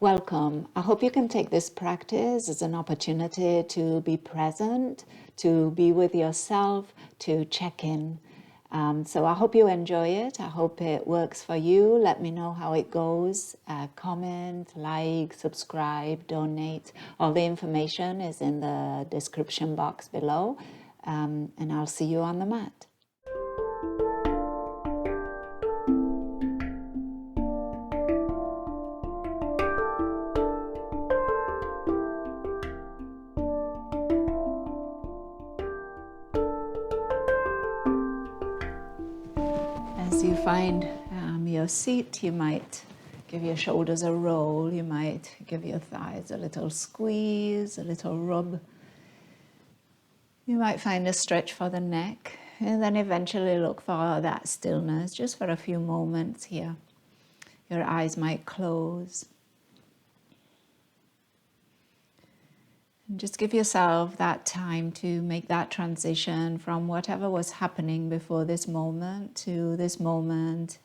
Welcome. I hope you can take this practice as an opportunity to be present, to be with yourself, to check in. So I hope you enjoy it. I hope it works for you. Let me know how it goes. Comment, like, subscribe, donate. All the information is in the description box below. And I'll see you on the mat. As you find your seat, you might give your shoulders a roll, you might give your thighs a little squeeze, a little rub. You might find a stretch for the neck, and then eventually look for that stillness just for a few moments here. Your eyes might close. And just give yourself that time to make that transition from whatever was happening before this moment to this moment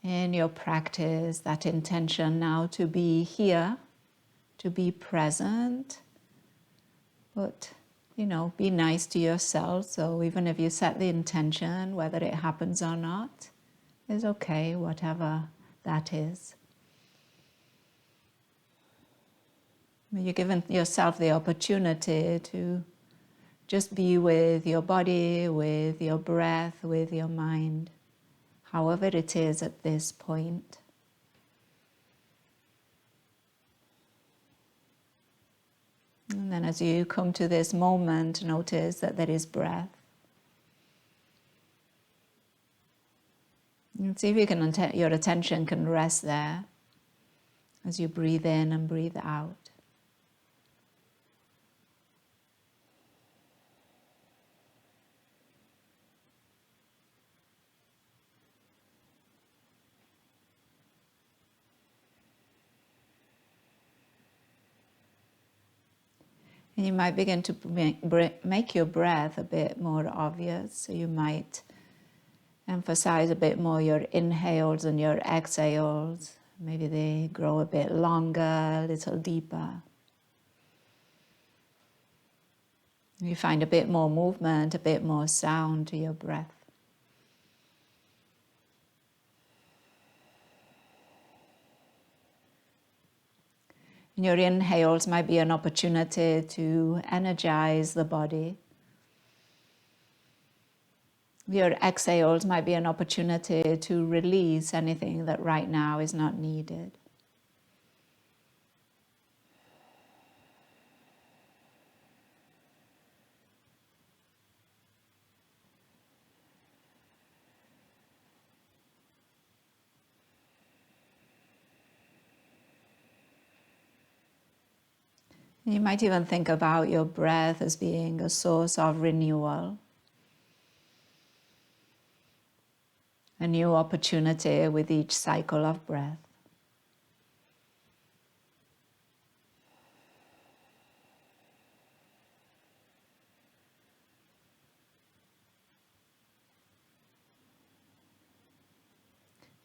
in your practice, that intention now to be here, to be present, but be nice to yourself. So even if you set the intention, whether it happens or not, is okay, whatever that is. You're giving yourself the opportunity to just be with your body, with your breath, with your mind, however it is at this point. And then as you come to this moment, notice that there is breath. And see if you can, your attention can rest there as you breathe in and breathe out. And you might begin to make your breath a bit more obvious. So you might emphasize a bit more your inhales and your exhales. Maybe they grow a bit longer, a little deeper. You find a bit more movement, a bit more sound to your breath. And your inhales might be an opportunity to energize the body. Your exhales might be an opportunity to release anything that right now is not needed. You might even think about your breath as being a source of renewal, a new opportunity with each cycle of breath.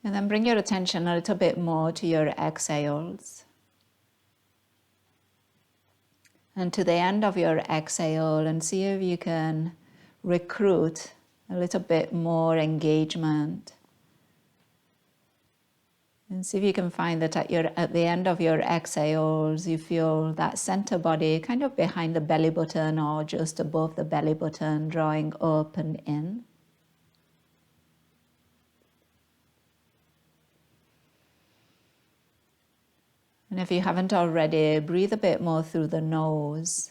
And then bring your attention a little bit more to your exhales. And to the end of your exhale, and see if you can recruit a little bit more engagement. And see if you can find that at the end of your exhales, you feel that center body kind of behind the belly button or just above the belly button, drawing up and in. And if you haven't already, breathe a bit more through the nose.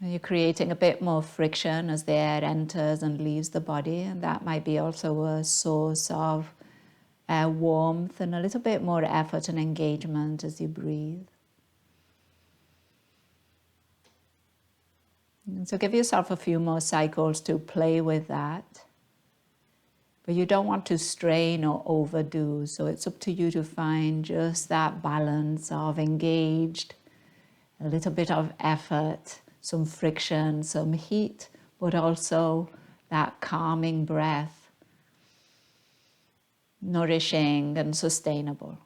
And you're creating a bit more friction as the air enters and leaves the body, and that might be also a source of warmth and a little bit more effort and engagement as you breathe. And so give yourself a few more cycles to play with that. But you don't want to strain or overdo, so it's up to you to find just that balance of engaged, a little bit of effort, some friction, some heat, but also that calming breath. nourishing and sustainable.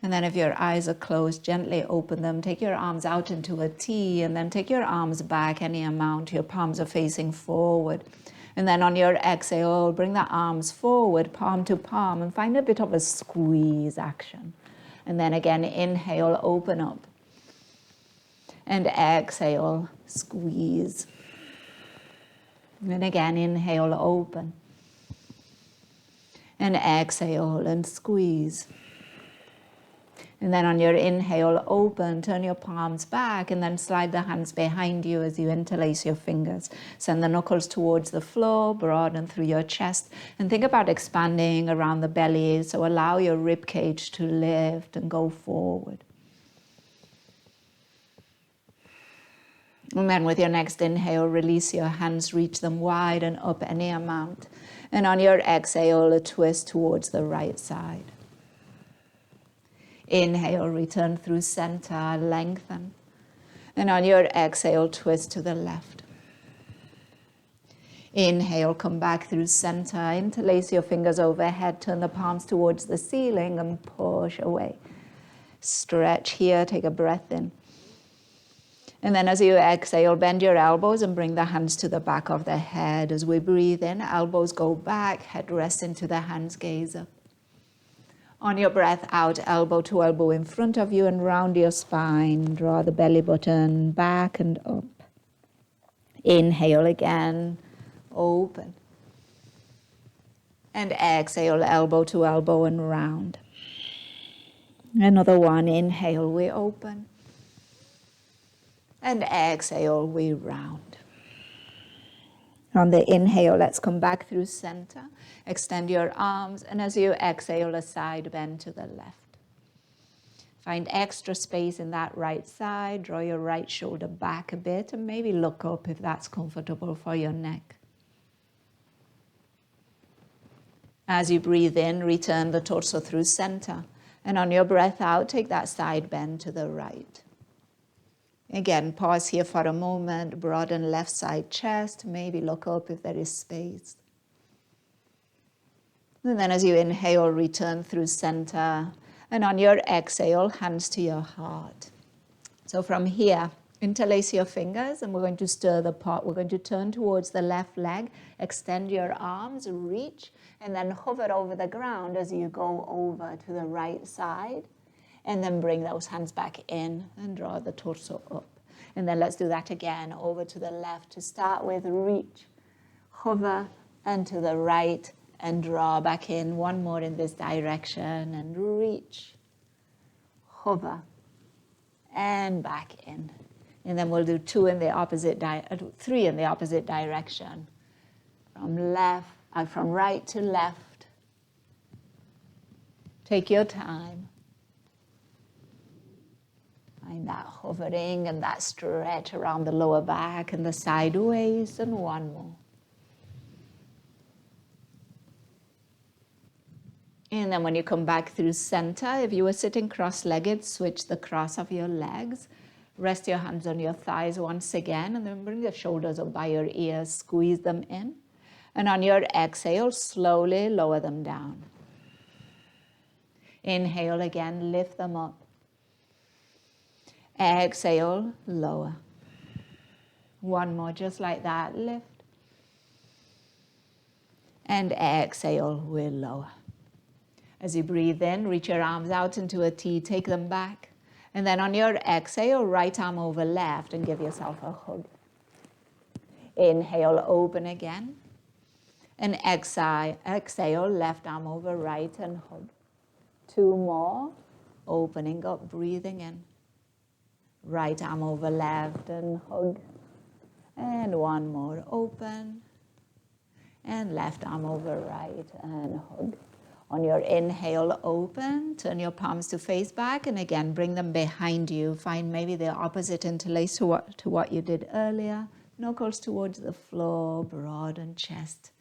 And then if your eyes are closed, gently open them. Take your arms out into a T, and then take your arms back any amount. Your palms are facing forward. And then on your exhale, bring the arms forward, palm to palm, and find a bit of a squeeze action. And then again, inhale, open up. And exhale, squeeze. And again, inhale, open. And exhale and squeeze. And then on your inhale, open, turn your palms back, and then slide the hands behind you as you interlace your fingers. Send the knuckles towards the floor, broaden through your chest, and think about expanding around the belly. So allow your rib cage to lift and go forward. And then with your next inhale, release your hands, reach them wide and up any amount. And on your exhale, a twist towards the right side. Inhale, return through center, lengthen. And on your exhale, twist to the left. Inhale, come back through center, interlace your fingers overhead, turn the palms towards the ceiling and push away. Stretch here, take a breath in. And then as you exhale, bend your elbows and bring the hands to the back of the head. As we breathe in, elbows go back, head rests into the hands, gaze up. On your breath out, elbow to elbow in front of you and round your spine. Draw the belly button back and up. Inhale again, open. And exhale, elbow to elbow and round. Another one, inhale, we open. And exhale, we round. On the inhale, let's come back through center. Extend your arms, and as you exhale, a side bend to the left. Find extra space in that right side. Draw your right shoulder back a bit, and maybe look up if that's comfortable for your neck. As you breathe in, return the torso through center. And on your breath out, take that side bend to the right. Again, pause here for a moment, broaden left side chest, maybe look up if there is space. And then as you inhale, return through center. And on your exhale, hands to your heart. So from here, interlace your fingers and we're going to stir the pot. We're going to turn towards the left leg, extend your arms, reach, and then hover over the ground as you go over to the right side. And then bring those hands back in and draw the torso up. And then let's do that again, over to the left. To start with, reach, hover, and to the right, and draw back in. One more in this direction, and reach, hover, and back in. And then we'll do three in the opposite direction. From right to left. Take your time. Find that hovering and that stretch around the lower back and the sideways, and one more. And then when you come back through center, if you were sitting cross-legged, switch the cross of your legs. Rest your hands on your thighs once again, and then bring the shoulders up by your ears, squeeze them in. And on your exhale, slowly lower them down. Inhale again, lift them up. Exhale, lower. One more, just like that, lift. And exhale, we'll lower. As you breathe in, reach your arms out into a T, take them back. And then on your exhale, right arm over left and give yourself a hug. Inhale, open again. And exhale, left arm over right and hug. Two more, opening up, breathing in. Right arm over left and hug. And one more, open. And left arm over right and hug. On your inhale, open, turn your palms to face back, and again, bring them behind you. Find maybe the opposite interlace to what you did earlier. Knuckles towards the floor, broaden chest.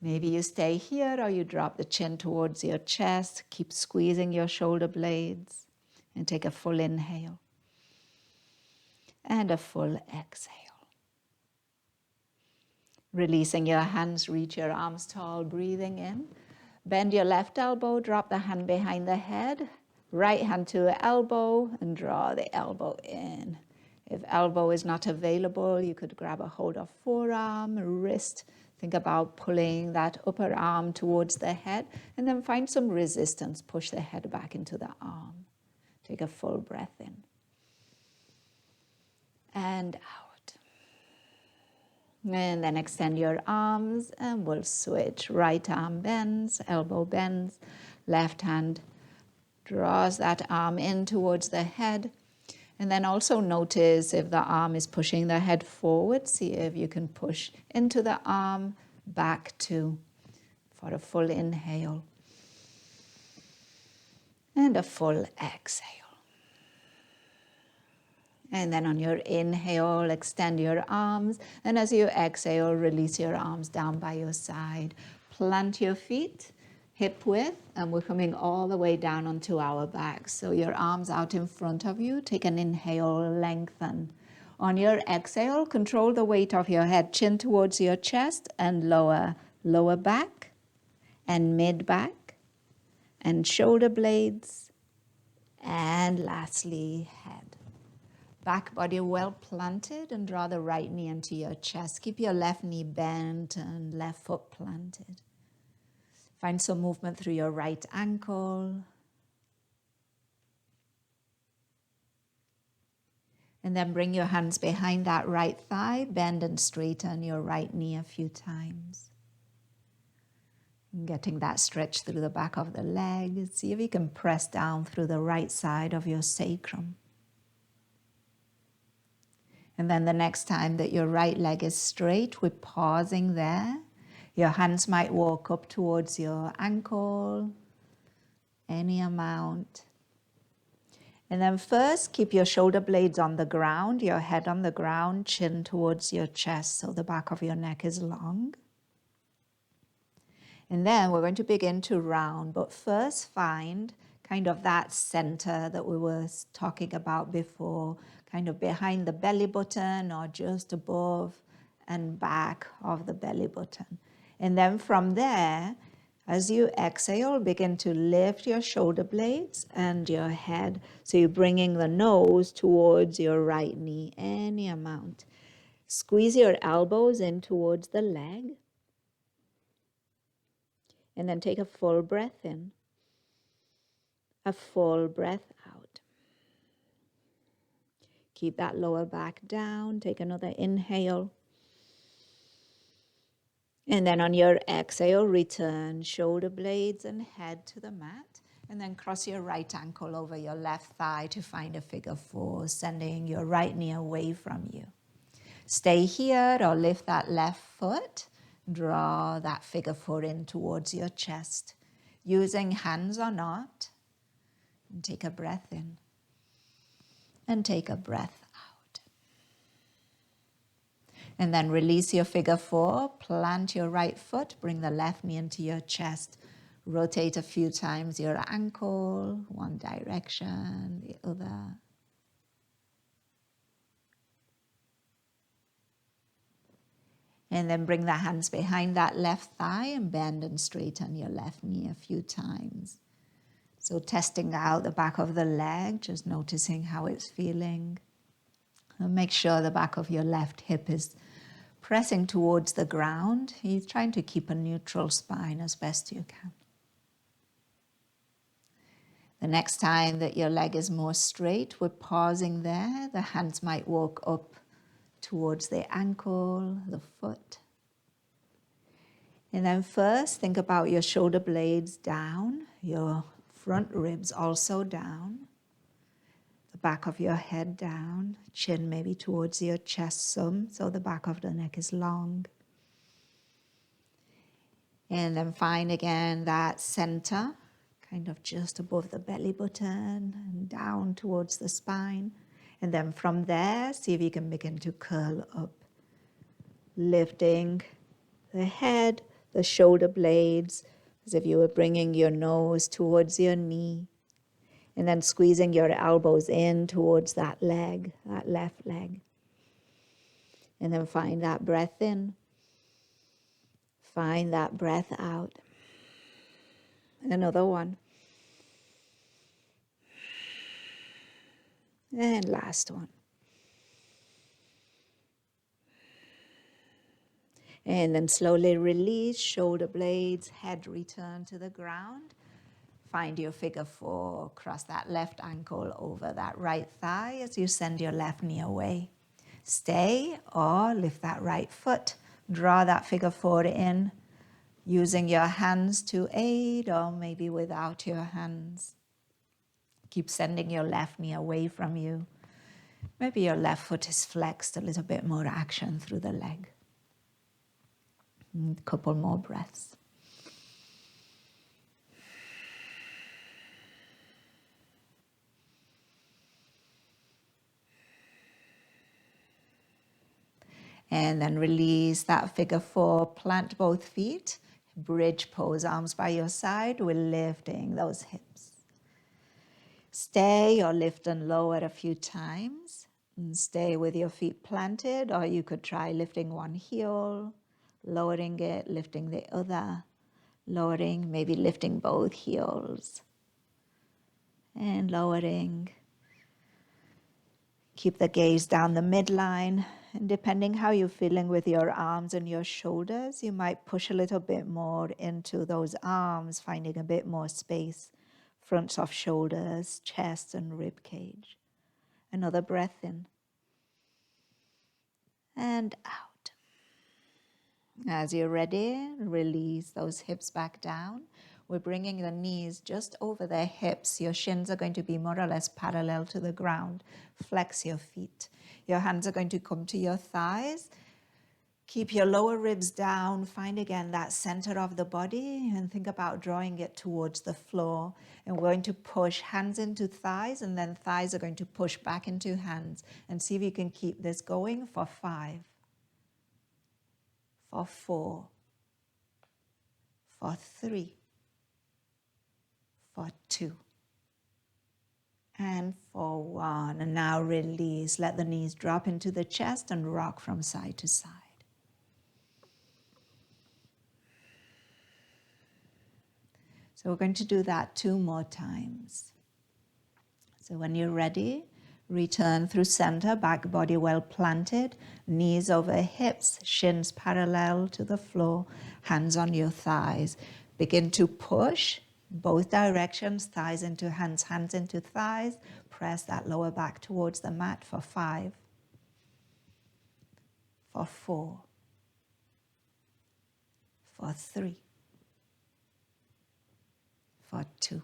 Maybe you stay here or you drop the chin towards your chest. Keep squeezing your shoulder blades and take a full inhale and a full exhale. Releasing your hands, reach your arms tall, breathing in. Bend your left elbow, drop the hand behind the head. Right hand to elbow and draw the elbow in. If elbow is not available, you could grab a hold of forearm, wrist. Think about pulling that upper arm towards the head and then find some resistance. Push the head back into the arm. Take a full breath in and out. And then extend your arms and we'll switch. Right arm bends, elbow bends, left hand draws that arm in towards the head. And then also notice if the arm is pushing the head forward, see if you can push into the arm, back too, for a full inhale and a full exhale. And then on your inhale, extend your arms. And as you exhale, release your arms down by your side. Plant your feet hip width, and we're coming all the way down onto our backs. So your arms out in front of you. Take an inhale, lengthen. On your exhale, control the weight of your head, chin towards your chest and lower back and mid back and shoulder blades. And lastly, head. Back body well planted and draw the right knee into your chest. Keep your left knee bent and left foot planted. Find some movement through your right ankle. And then bring your hands behind that right thigh, bend and straighten your right knee a few times. And getting that stretch through the back of the leg. See if you can press down through the right side of your sacrum. And then the next time that your right leg is straight, we're pausing there. Your hands might walk up towards your ankle, any amount. And then first, keep your shoulder blades on the ground, your head on the ground, chin towards your chest, so the back of your neck is long. And then we're going to begin to round, but first find kind of that center that we were talking about before, kind of behind the belly button or just above and back of the belly button. And then from there, as you exhale, begin to lift your shoulder blades and your head. So you're bringing the nose towards your right knee, any amount. Squeeze your elbows in towards the leg. And then take a full breath in, a full breath out. Keep that lower back down. Take another inhale. And then on your exhale, return shoulder blades and head to the mat. And then cross your right ankle over your left thigh to find a figure four, sending your right knee away from you. Stay here or lift that left foot. Draw that figure four in towards your chest, using hands or not. And take a breath in and take a breath out. And then release your figure four, plant your right foot, bring the left knee into your chest. Rotate a few times your ankle, one direction, the other. And then bring the hands behind that left thigh and bend and straighten your left knee a few times. So testing out the back of the leg, just noticing how it's feeling. And make sure the back of your left hip is pressing towards the ground. You're trying to keep a neutral spine as best you can. The next time that your leg is more straight, we're pausing there. The hands might walk up towards the ankle, the foot. And then first, think about your shoulder blades down, your front ribs also down, the back of your head down, chin maybe towards your chest some, so the back of the neck is long. And then find again that center, kind of just above the belly button and down towards the spine. And then from there, see if you can begin to curl up, lifting the head, the shoulder blades, as if you were bringing your nose towards your knee. And then squeezing your elbows in towards that leg, that left leg. And then find that breath in. Find that breath out. Another one. And last one. And then slowly release, shoulder blades, head return to the ground. Find your figure 4, cross that left ankle over that right thigh as you send your left knee away. Stay or lift that right foot. Draw that figure 4 in, using your hands to aid or maybe without your hands. Keep sending your left knee away from you. Maybe your left foot is flexed, a little bit more action through the leg. A couple more breaths. And then release that figure 4, plant both feet, bridge pose, arms by your side. We're lifting those hips. Stay or lift and lower a few times. And stay with your feet planted, or you could try lifting one heel, lowering it, lifting the other, lowering, maybe lifting both heels, and lowering. Keep the gaze down the midline. And depending how you're feeling with your arms and your shoulders, you might push a little bit more into those arms, finding a bit more space, fronts of shoulders, chest and rib cage. Another breath in and out. As you're ready, release those hips back down. We're bringing the knees just over the hips. Your shins are going to be more or less parallel to the ground. Flex your feet. Your hands are going to come to your thighs. Keep your lower ribs down. Find again that center of the body and think about drawing it towards the floor. And we're going to push hands into thighs, and then thighs are going to push back into hands. And see if you can keep this going for 5, for 4, for 3, for 2, and for 1. And now release. Let the knees drop into the chest and rock from side to side. So we're going to do that 2 more times. So when you're ready, return through center, back body well planted, knees over hips, shins parallel to the floor, hands on your thighs. Begin to push both directions, thighs into hands, hands into thighs. Press that lower back towards the mat for 5, for 4, for 3, for 2,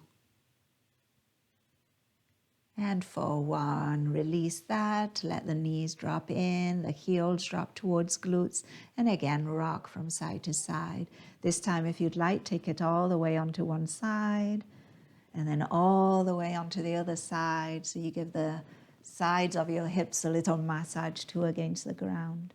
and for 1. Release that. Let the knees drop in, the heels drop towards glutes, and again rock from side to side. This time, if you'd like, take it all the way onto one side and then all the way onto the other side, so you give the sides of your hips a little massage too against the ground.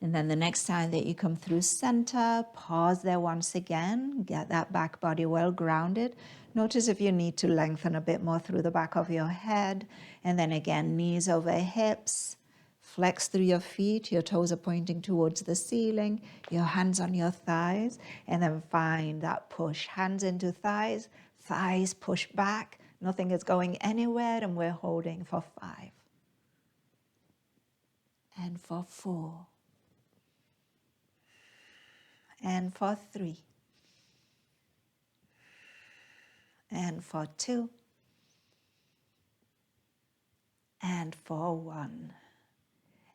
And then the next time that you come through center, pause there once again. Get that back body well grounded. Notice if you need to lengthen a bit more through the back of your head. And then again, knees over hips. Flex through your feet. Your toes are pointing towards the ceiling. Your hands on your thighs. And then find that push. Hands into thighs. Thighs push back. Nothing is going anywhere. And we're holding for 5. And for 4. And for 3, and for 2, and for 1.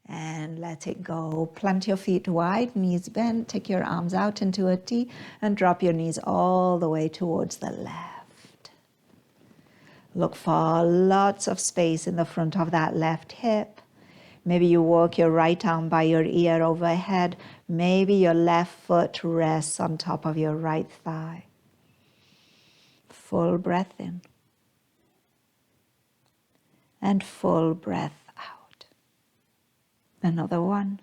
And let it go. Plant your feet wide, knees bent, take your arms out into a T, and drop your knees all the way towards the left. Look for lots of space in the front of that left hip. Maybe you walk your right arm by your ear overhead. Maybe your left foot rests on top of your right thigh. Full breath in. And full breath out. Another one.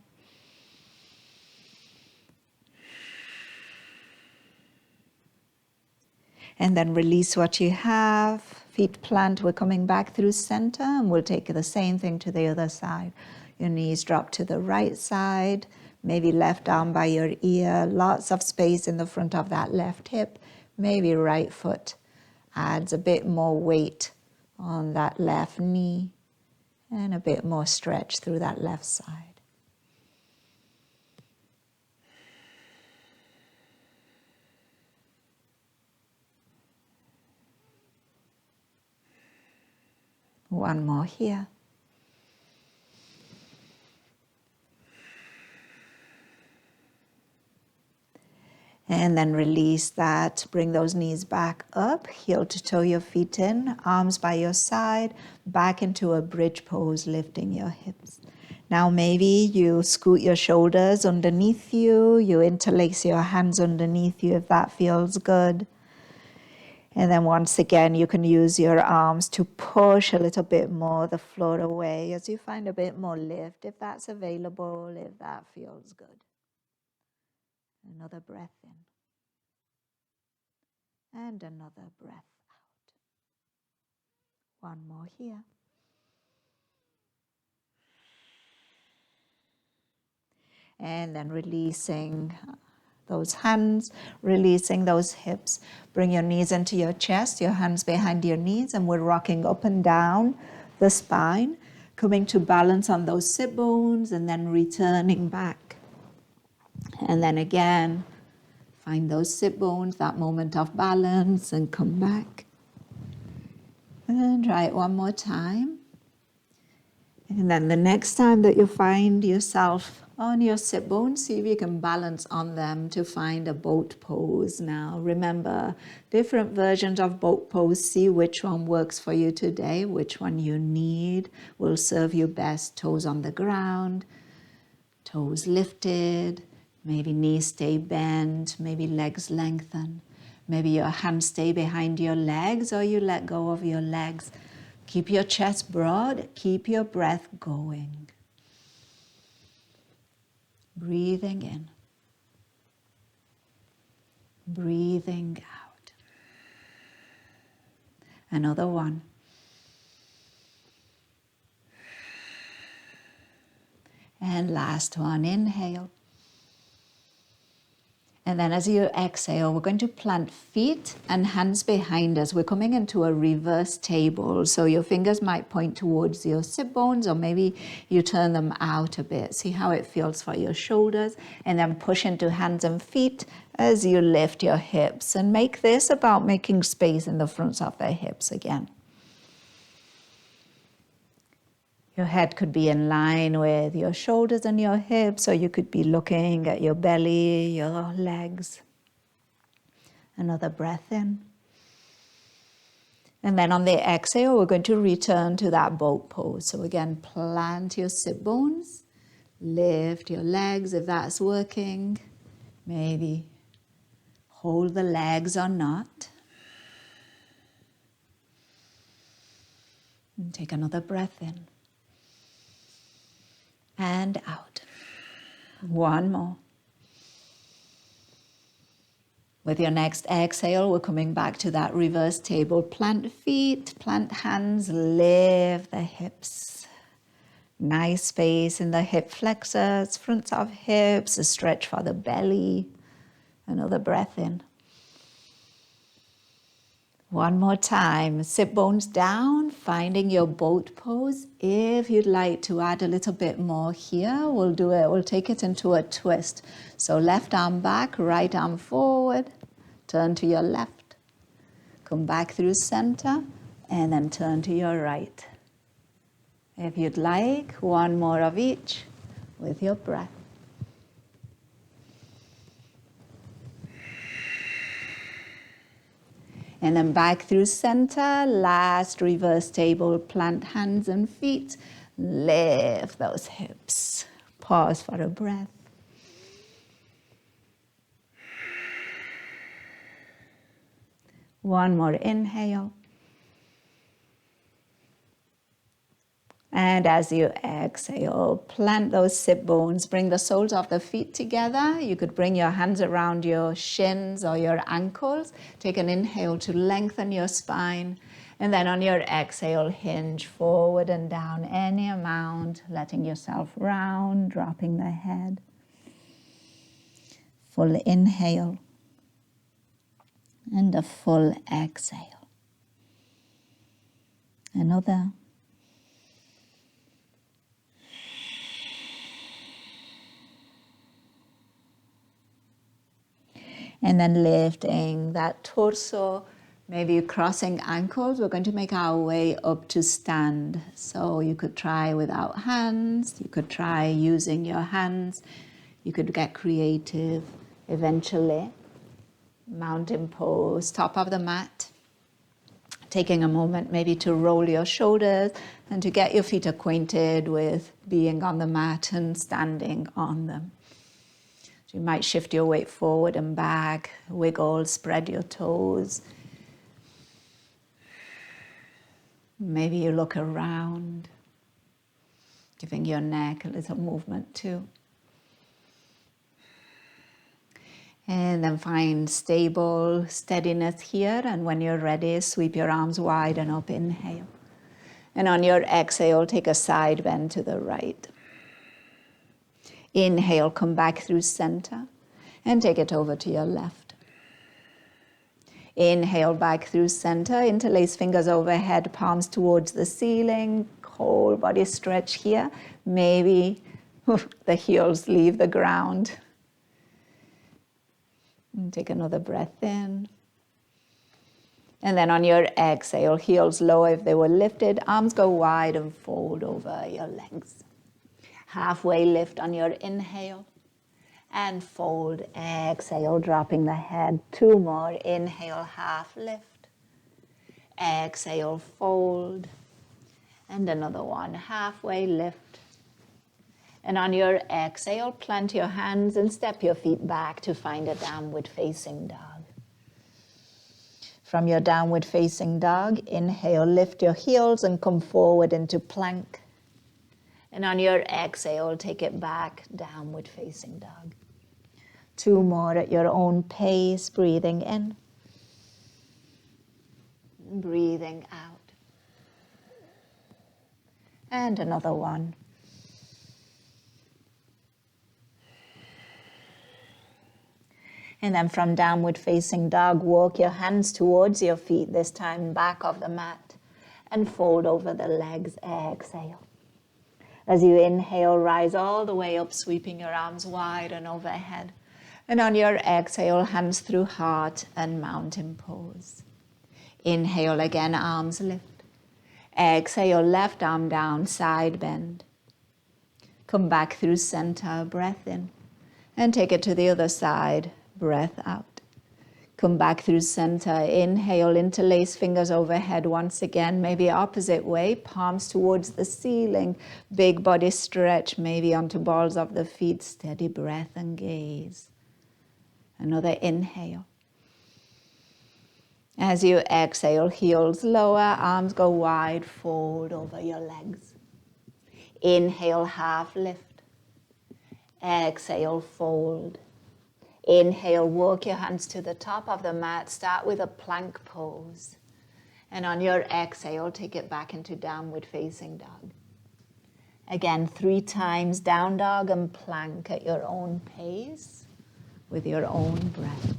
And then release what you have. Feet plant, we're coming back through center, and we'll take the same thing to the other side. Your knees drop to the right side, maybe left arm by your ear, lots of space in the front of that left hip, maybe right foot adds a bit more weight on that left knee, and a bit more stretch through that left side. One more here. And then release that. Bring those knees back up, heel to toe your feet in, arms by your side, back into a bridge pose, lifting your hips. Now maybe you scoot your shoulders underneath you, you interlace your hands underneath you if that feels good. And then once again, you can use your arms to push a little bit more the floor away as you find a bit more lift, if that's available, if that feels good. Another breath in. And another breath out. One more here. And then releasing those hands, releasing those hips. Bring your knees into your chest, your hands behind your knees, and we're rocking up and down the spine, coming to balance on those sit bones and then returning back. And then again, find those sit bones, that moment of balance, and come back. And try it one more time. And then the next time that you find yourself on your sit bones, see if you can balance on them to find a boat pose. Now remember, different versions of boat pose. See which one works for you today, which one you need, will serve you best. Toes on the ground, toes lifted, maybe knees stay bent, maybe legs lengthen. Maybe your hands stay behind your legs or you let go of your legs. Keep your chest broad, keep your breath going. Breathing in. Breathing out. Another one. And last one, inhale. And then as you exhale, we're going to plant feet and hands behind us. We're coming into a reverse table. So your fingers might point towards your sit bones, or maybe you turn them out a bit. See how it feels for your shoulders. And then push into hands and feet as you lift your hips. And make this about making space in the fronts of the hips again. Your head could be in line with your shoulders and your hips, or you could be looking at your belly, your legs. Another breath in. And then on the exhale, we're going to return to that boat pose. So again, plant your sit bones, lift your legs if that's working. Maybe hold the legs or not. And take another breath in. And out. One more. With your next exhale, we're coming back to that reverse table. Plant feet, plant hands, lift the hips. Nice space in the hip flexors, fronts of hips, a stretch for the belly. Another breath in. One more time, sit bones down, finding your boat pose. If you'd like to add a little bit more here, we'll do it. We'll take it into a twist. So left arm back, right arm forward, turn to your left, come back through center, and then turn to your right. If you'd like, one more of each with your breath. And then back through center, last reverse table, plant hands and feet, Lift those hips. Pause for a breath. One more inhale. And as you exhale, plant those sit bones. Bring the soles of the feet together. You could bring your hands around your shins or your ankles. Take an inhale to lengthen your spine. And then on your exhale, hinge forward and down any amount, letting yourself round, dropping the head. Full inhale. And a full exhale. Another. And then lifting that torso, maybe crossing ankles. We're going to make our way up to stand. So you could try without hands. You could try using your hands. You could get creative eventually. Mountain pose, top of the mat. Taking a moment maybe to roll your shoulders and to get your feet acquainted with being on the mat and standing on them. So you might shift your weight forward and back, wiggle, spread your toes. Maybe you look around, giving your neck a little movement too. And then find stable steadiness here. And when you're ready, sweep your arms wide and up, inhale. And on your exhale, take a side bend to the right. Inhale, come back through center and take it over to your left. Inhale, back through center, interlace fingers overhead, palms towards the ceiling, whole body stretch here. Maybe the heels leave the ground. And take another breath in. And then on your exhale, heels lower if they were lifted, arms go wide and fold over your legs. Halfway lift on your inhale and fold. Exhale, dropping the head. Two more. Inhale, half lift. Exhale, fold. And another one. Halfway lift. And on your exhale, plant your hands and step your feet back to find a downward facing dog. From your downward facing dog, inhale, lift your heels and come forward into plank. And on your exhale, take it back, downward facing dog. Two more at your own pace, breathing in, breathing out. And another one. And then from downward facing dog, walk your hands towards your feet, this time back of the mat, and fold over the legs. Exhale. As you inhale, rise all the way up, sweeping your arms wide and overhead. And on your exhale, hands through heart and mountain pose. Inhale again, arms lift. Exhale, left arm down, side bend. Come back through center, breath in. And take it to the other side, breath out. Come back through center. Inhale, interlace fingers overhead once again, maybe opposite way, palms towards the ceiling. Big body stretch, maybe onto balls of the feet. Steady breath and gaze. Another inhale. As you exhale, heels lower, arms go wide, fold over your legs. Inhale, half lift. Exhale, fold. Inhale, walk your hands to the top of the mat. Start with a plank pose. And on your exhale, take it back into downward facing dog. Again, 3 times down dog and plank at your own pace with your own breath.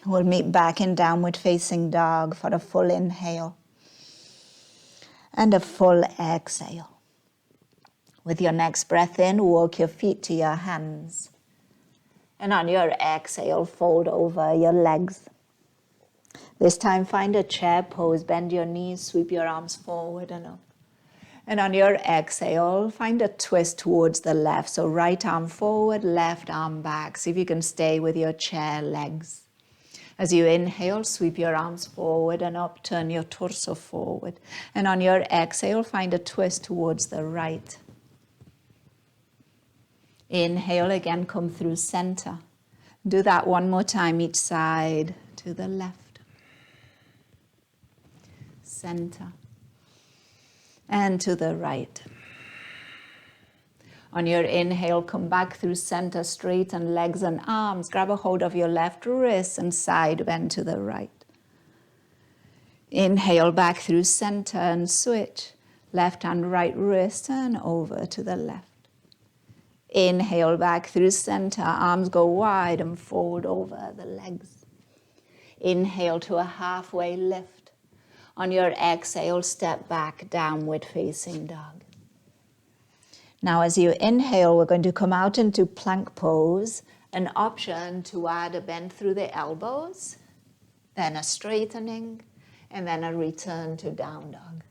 We'll meet back in downward facing dog for a full inhale and a full exhale. With your next breath in, walk your feet to your hands. And on your exhale, fold over your legs. This time, find a chair pose, bend your knees, sweep your arms forward and up. And on your exhale, find a twist towards the left. So right arm forward, left arm back. See if you can stay with your chair legs. As you inhale, sweep your arms forward and up, turn your torso forward. And on your exhale, find a twist towards the right. Inhale again, come through center. Do that one more time each side. To the left. Center. And to the right. On your inhale, come back through center, straighten legs and arms. Grab a hold of your left wrist and side bend to the right. Inhale back through center and switch. Left and right wrist and over to the left. Inhale back through center, arms go wide and fold over the legs. Inhale to a halfway lift. On your exhale, step back, downward facing dog. Now as you inhale, we're going to come out into plank pose, an option to add a bend through the elbows, then a straightening, and then a return to down dog.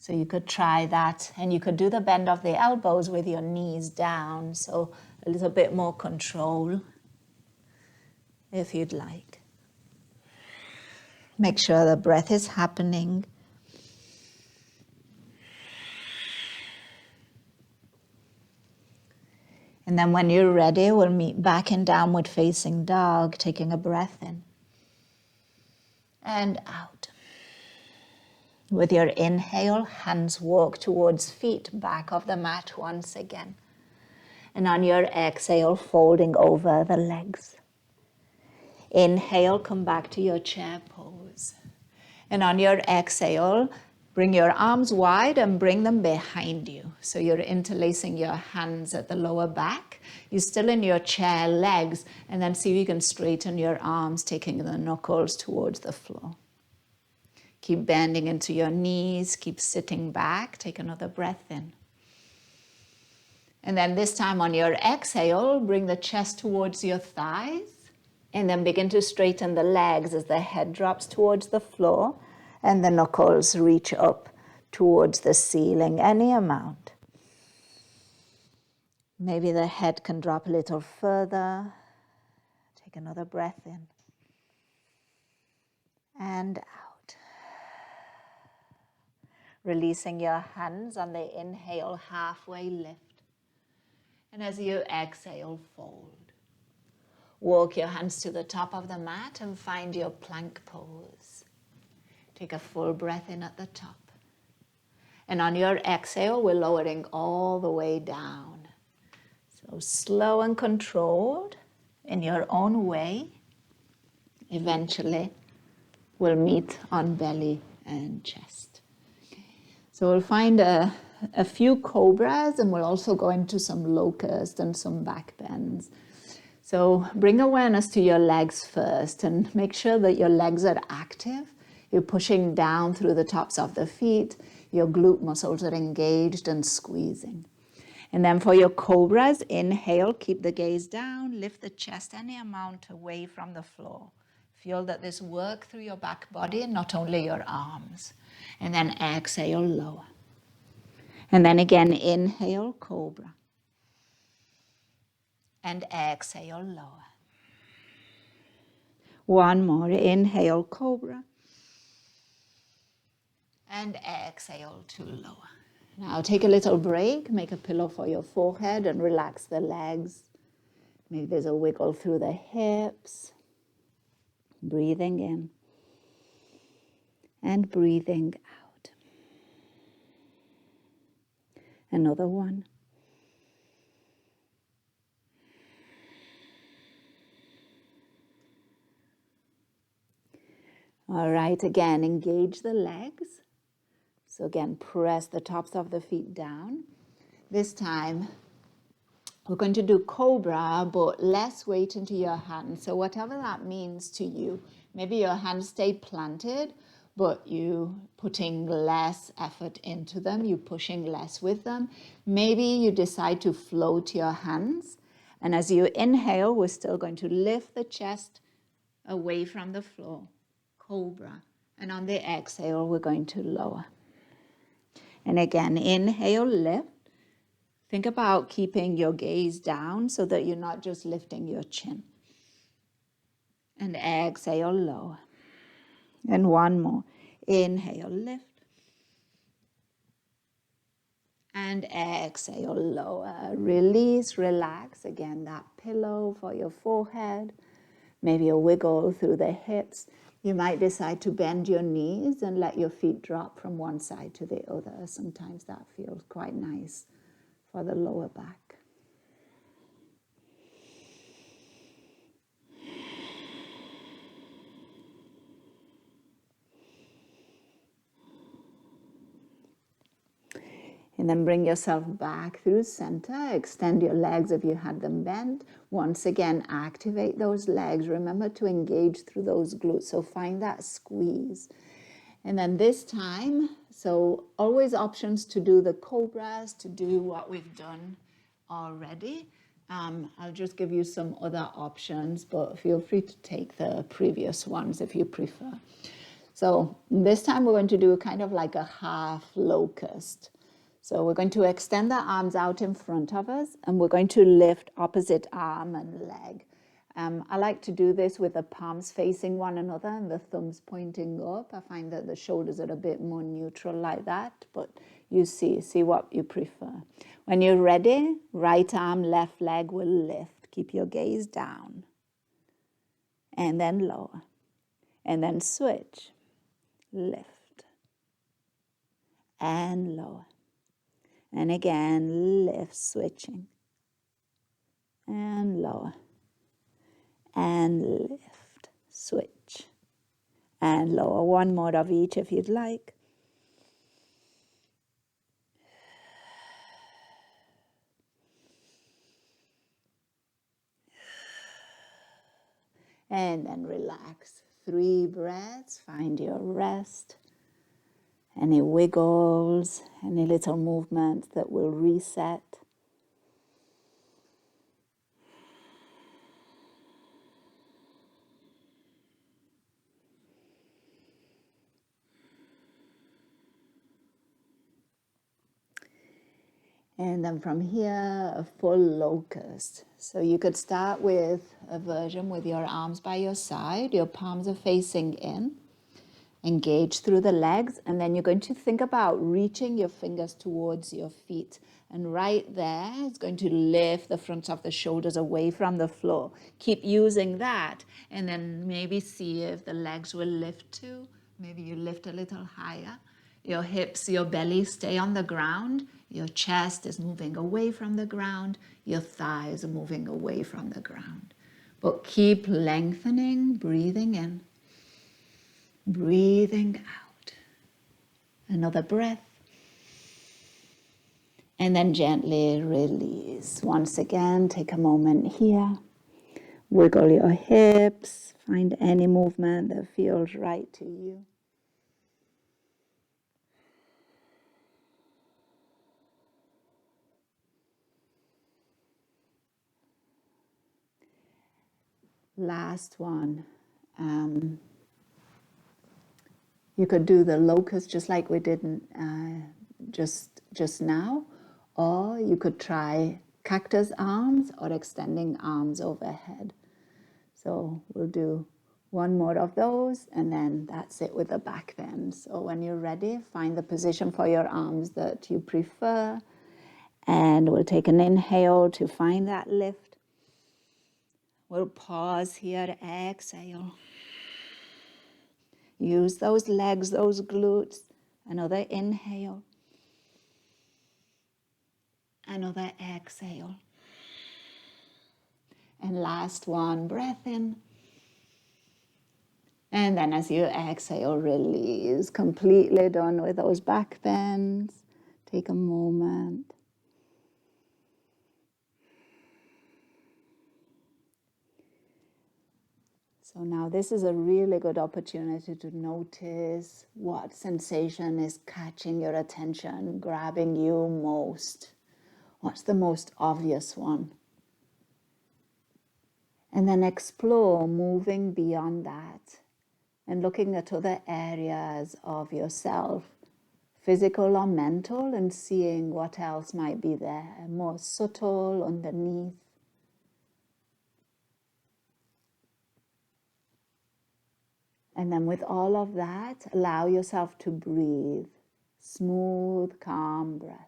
So you could try that, and you could do the bend of the elbows with your knees down, so a little bit more control if you'd like. Make sure the breath is happening. And then when you're ready, we'll meet back in downward facing dog, taking a breath in and out. With your inhale, hands walk towards feet, back of the mat once again. And on your exhale, folding over the legs. Inhale, come back to your chair pose. And on your exhale, bring your arms wide and bring them behind you. So you're interlacing your hands at the lower back. You're still in your chair legs, and then see if you can straighten your arms, taking the knuckles towards the floor. Keep bending into your knees, keep sitting back, take another breath in. And then this time on your exhale, bring the chest towards your thighs. And then begin to straighten the legs as the head drops towards the floor and the knuckles reach up towards the ceiling, any amount. Maybe the head can drop a little further. Take another breath in and out. Releasing your hands on the inhale, halfway lift. And as you exhale, fold. Walk your hands to the top of the mat and find your plank pose. Take a full breath in at the top. And on your exhale, we're lowering all the way down. So slow and controlled in your own way. Eventually, we'll meet on belly and chest. So we'll find a few cobras, and we'll also go into some locust and some back bends. So bring awareness to your legs first and make sure that your legs are active. You're pushing down through the tops of the feet. Your glute muscles are engaged and squeezing. And then for your cobras, inhale, keep the gaze down, lift the chest any amount away from the floor. Feel that this work through your back body and not only your arms. And then exhale, lower. And then again, inhale, cobra. And exhale, lower. One more, inhale, cobra. And exhale to lower. Now take a little break, make a pillow for your forehead and relax the legs. Maybe there's a wiggle through the hips. Breathing in and breathing out. Another one. All right, again, engage the legs. So again, press the tops of the feet down. This time, we're going to do cobra, but less weight into your hands. So whatever that means to you, maybe your hands stay planted, but you putting less effort into them, you pushing less with them. Maybe you decide to float your hands. And as you inhale, we're still going to lift the chest away from the floor. Cobra. And on the exhale, we're going to lower. And again, inhale, lift. Think about keeping your gaze down so that you're not just lifting your chin. And exhale, lower. And one more. Inhale, lift. And exhale, lower. Release, relax. Again, that pillow for your forehead. Maybe a wiggle through the hips. You might decide to bend your knees and let your feet drop from one side to the other. Sometimes that feels quite nice for the lower back. And then bring yourself back through center. Extend your legs if you had them bent. Once again, activate those legs. Remember to engage through those glutes. So find that squeeze. And then this time, so always options to do the cobras, to do what we've done already. I'll just give you some other options, but feel free to take the previous ones if you prefer. So this time we're going to do kind of like a half locust. So we're going to extend the arms out in front of us, and we're going to lift opposite arm and leg. I like to do this with the palms facing one another and the thumbs pointing up. I find that the shoulders are a bit more neutral like that, but you see what you prefer. When you're ready, right arm, left leg will lift. Keep your gaze down. And then lower. And then switch. Lift. And lower. And again, lift, switching. And lower. And lift, switch. And lower. One more of each if you'd like. And then relax. 3 breaths. Find your rest. Any wiggles, any little movements that will reset. And then from here, a full locust. So you could start with a version with your arms by your side. Your palms are facing in. Engage through the legs, and then you're going to think about reaching your fingers towards your feet. And right there, it's going to lift the fronts of the shoulders away from the floor. Keep using that, and then maybe see if the legs will lift too. Maybe you lift a little higher. Your hips, your belly stay on the ground. Your chest is moving away from the ground. Your thighs are moving away from the ground. But keep lengthening, breathing in. Breathing out. Another breath. And then gently release. Once again, take a moment here. Wiggle your hips. Find any movement that feels right to you. Last one. You could do the locust just like we did just now, or you could try cactus arms or extending arms overhead. So we'll do one more of those, and then that's it with the back bend. So when you're ready, find the position for your arms that you prefer, and we'll take an inhale to find that lift. We'll pause here, exhale. Use those legs, those glutes. Another inhale. Another exhale. And last one, breath in. And then as you exhale, release. Completely done with those back bends. Take a moment. So now this is a really good opportunity to notice what sensation is catching your attention, grabbing you most. What's the most obvious one? And then explore moving beyond that and looking at other areas of yourself, physical or mental, and seeing what else might be there, more subtle underneath. And then with all of that, allow yourself to breathe. Smooth, calm breath.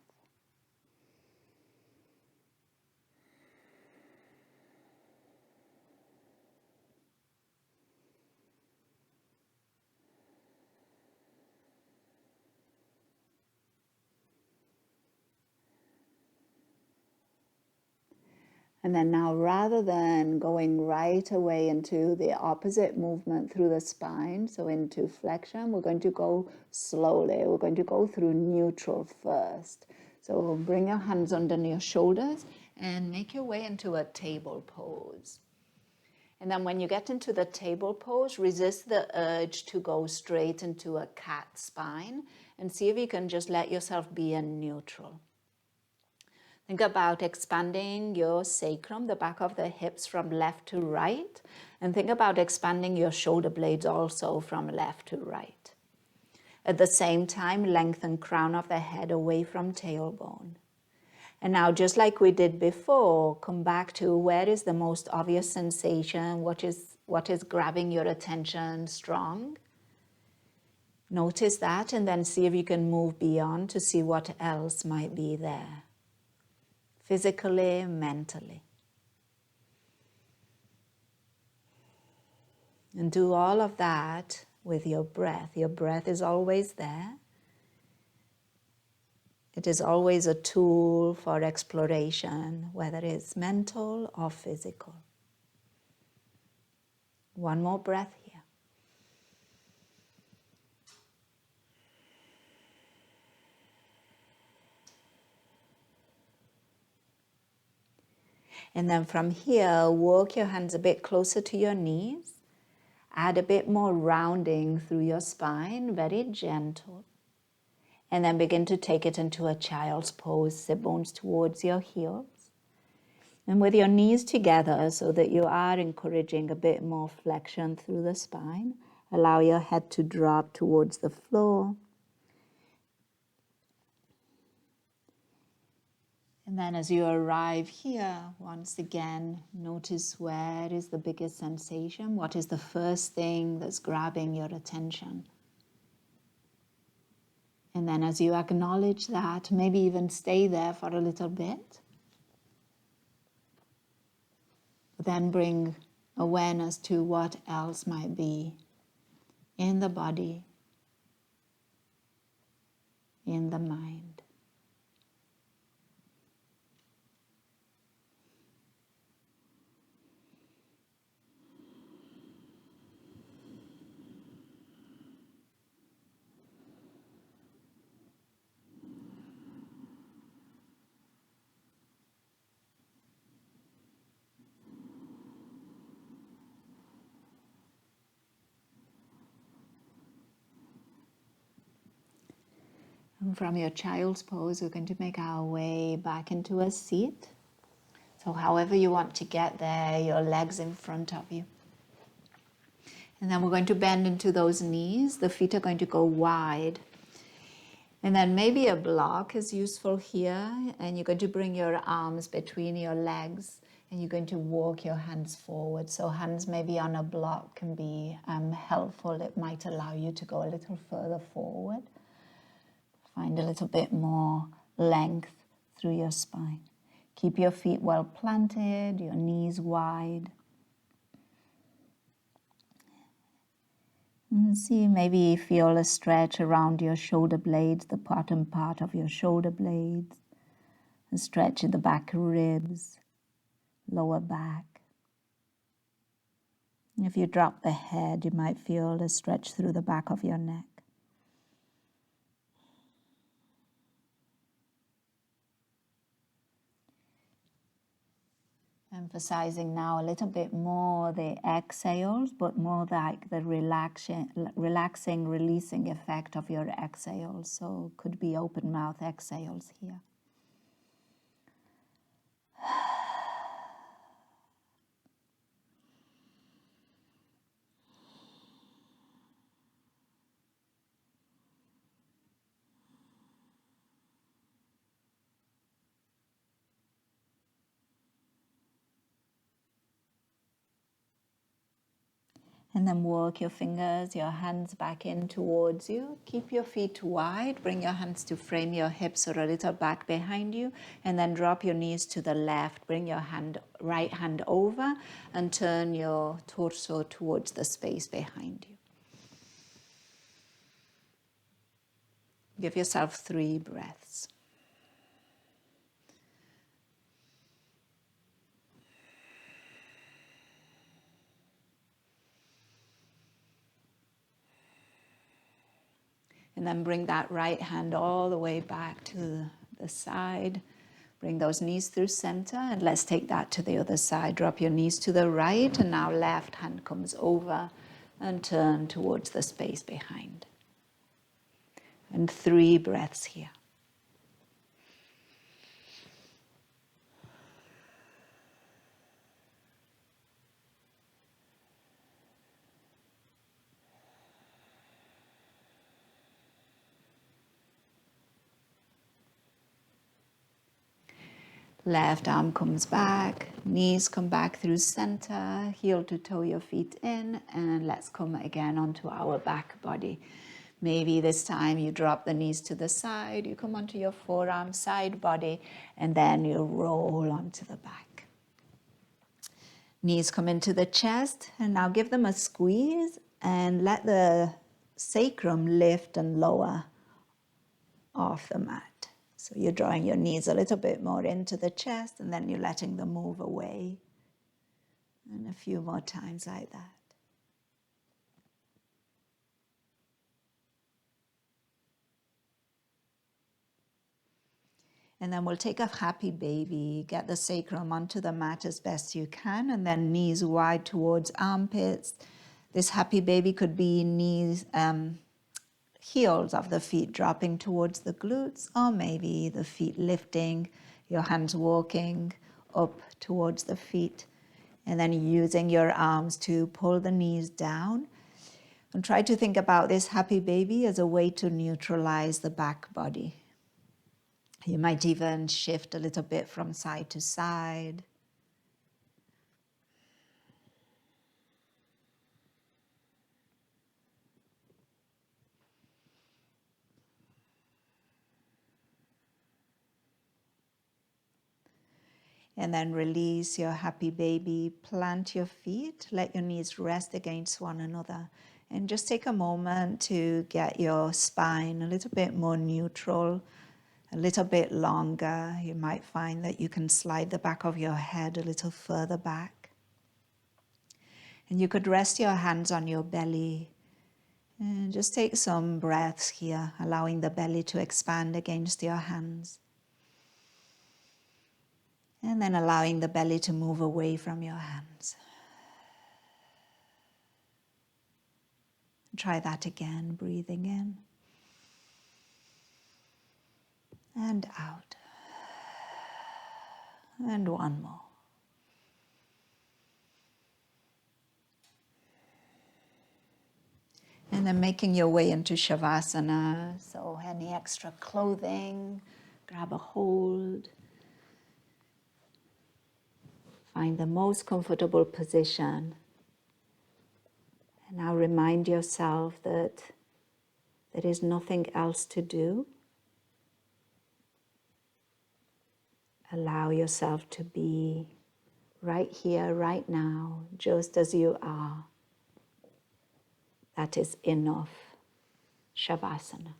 And then now, rather than going right away into the opposite movement through the spine, so into flexion, we're going to go slowly. We're going to go through neutral first. So bring your hands underneath your shoulders and make your way into a table pose. And then when you get into the table pose, resist the urge to go straight into a cat spine and see if you can just let yourself be in neutral. Think about expanding your sacrum, the back of the hips, from left to right. And think about expanding your shoulder blades also from left to right. At the same time, lengthen crown of the head away from tailbone. And now, just like we did before, come back to where is the most obvious sensation, what is grabbing your attention strong. Notice that, and then see if you can move beyond to see what else might be there. Physically, mentally. And do all of that with your breath. Your breath is always there. It is always a tool for exploration, whether it's mental or physical. One more breath here. And then from here, walk your hands a bit closer to your knees. Add a bit more rounding through your spine, very gentle. And then begin to take it into a child's pose, sit bones towards your heels. And with your knees together so that you are encouraging a bit more flexion through the spine, allow your head to drop towards the floor. And then as you arrive here, once again, notice where is the biggest sensation, what is the first thing that's grabbing your attention. And then as you acknowledge that, maybe even stay there for a little bit. Then bring awareness to what else might be in the body, in the mind. And from your child's pose, we're going to make our way back into a seat. So however you want to get there, your legs in front of you. And then we're going to bend into those knees. The feet are going to go wide. And then maybe a block is useful here. And you're going to bring your arms between your legs. And you're going to walk your hands forward. So hands maybe on a block can be helpful. It might allow you to go a little further forward. Find a little bit more length through your spine. Keep your feet well planted, your knees wide. And see, maybe feel a stretch around your shoulder blades, the bottom part of your shoulder blades. A stretch in the back ribs, lower back. If you drop the head, you might feel a stretch through the back of your neck. Emphasizing now a little bit more the exhales, but more like the relaxing, releasing effect of your exhales. So could be open mouth exhales here. And then work your fingers, your hands back in towards you. Keep your feet wide. Bring your hands to frame your hips or a little back behind you. And then drop your knees to the left. Bring your right hand over and turn your torso towards the space behind you. Give yourself 3 breaths. And then bring that right hand all the way back to the side. Bring those knees through center, and let's take that to the other side. Drop your knees to the right, and now left hand comes over and turn towards the space behind. And 3 breaths here. Left arm comes back, knees come back through center, heel to toe your feet in, and let's come again onto our back body. Maybe this time you drop the knees to the side, you come onto your forearm side body, and then you roll onto the back. Knees come into the chest, and now give them a squeeze and let the sacrum lift and lower off the mat. So you're drawing your knees a little bit more into the chest, and then you're letting them move away. And a few more times like that. And then we'll take a happy baby, get the sacrum onto the mat as best you can, and then knees wide towards armpits. This happy baby could be knees, heels of the feet dropping towards the glutes, or maybe the feet lifting, your hands walking up towards the feet, and then using your arms to pull the knees down. And try to think about this happy baby as a way to neutralize the back body. You might even shift a little bit from side to side. And then release your happy baby, plant your feet, let your knees rest against one another. And just take a moment to get your spine a little bit more neutral, a little bit longer. You might find that you can slide the back of your head a little further back. And you could rest your hands on your belly and just take some breaths here, allowing the belly to expand against your hands. And then allowing the belly to move away from your hands. Try that again, breathing in and out. And one more. And then making your way into Shavasana. So any extra clothing, grab a hold. Find the most comfortable position. And now remind yourself that there is nothing else to do. Allow yourself to be right here, right now, just as you are. That is enough. Shavasana.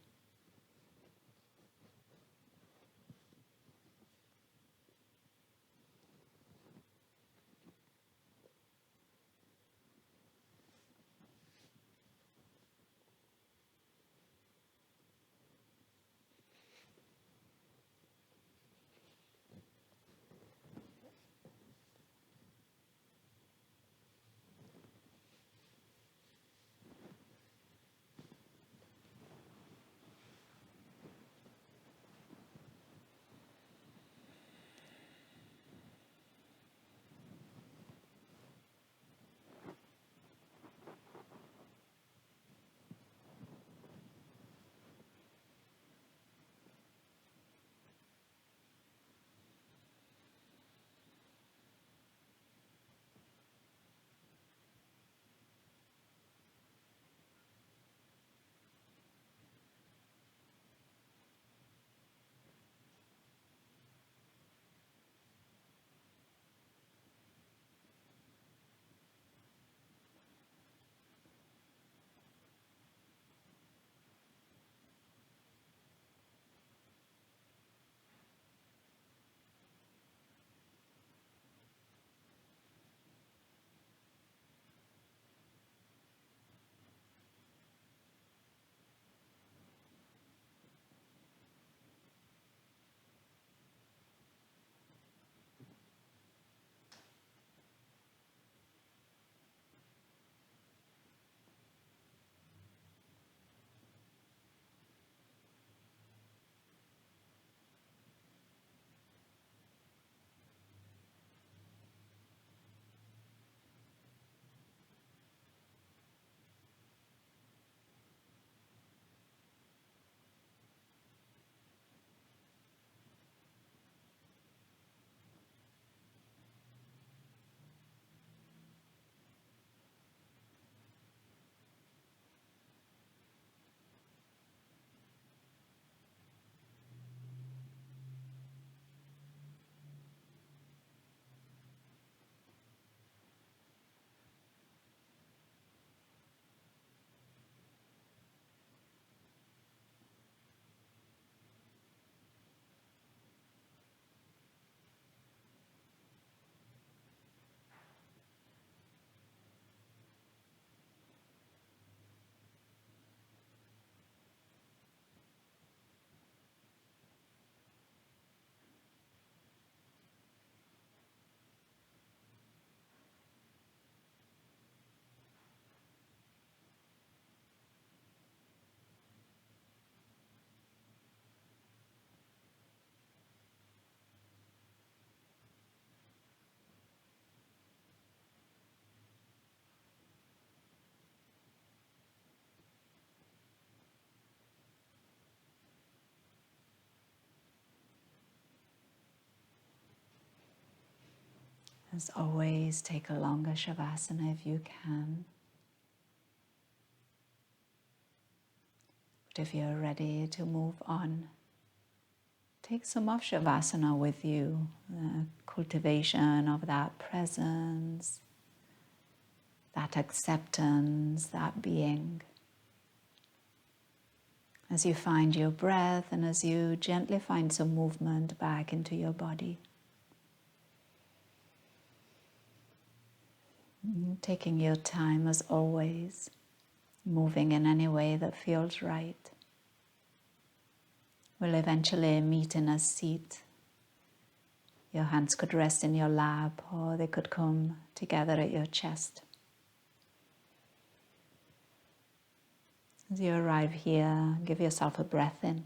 As always, take a longer Shavasana if you can. But if you're ready to move on, take some of Shavasana with you, the cultivation of that presence, that acceptance, that being. As you find your breath and as you gently find some movement back into your body. Taking your time as always, moving in any way that feels right. We'll eventually meet in a seat. Your hands could rest in your lap or they could come together at your chest. As you arrive here, give yourself a breath in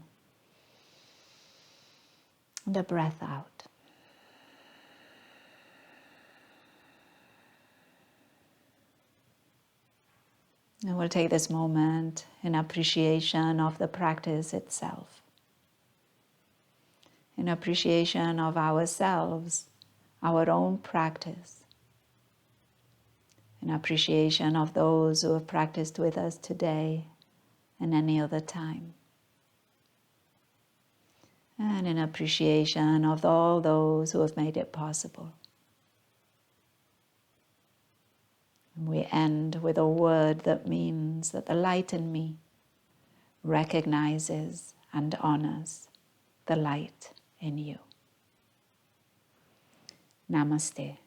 and a breath out. And we'll take this moment in appreciation of the practice itself, in appreciation of ourselves, our own practice, in appreciation of those who have practiced with us today and any other time, and in appreciation of all those who have made it possible. And we end with a word that means that the light in me recognizes and honors the light in you. Namaste.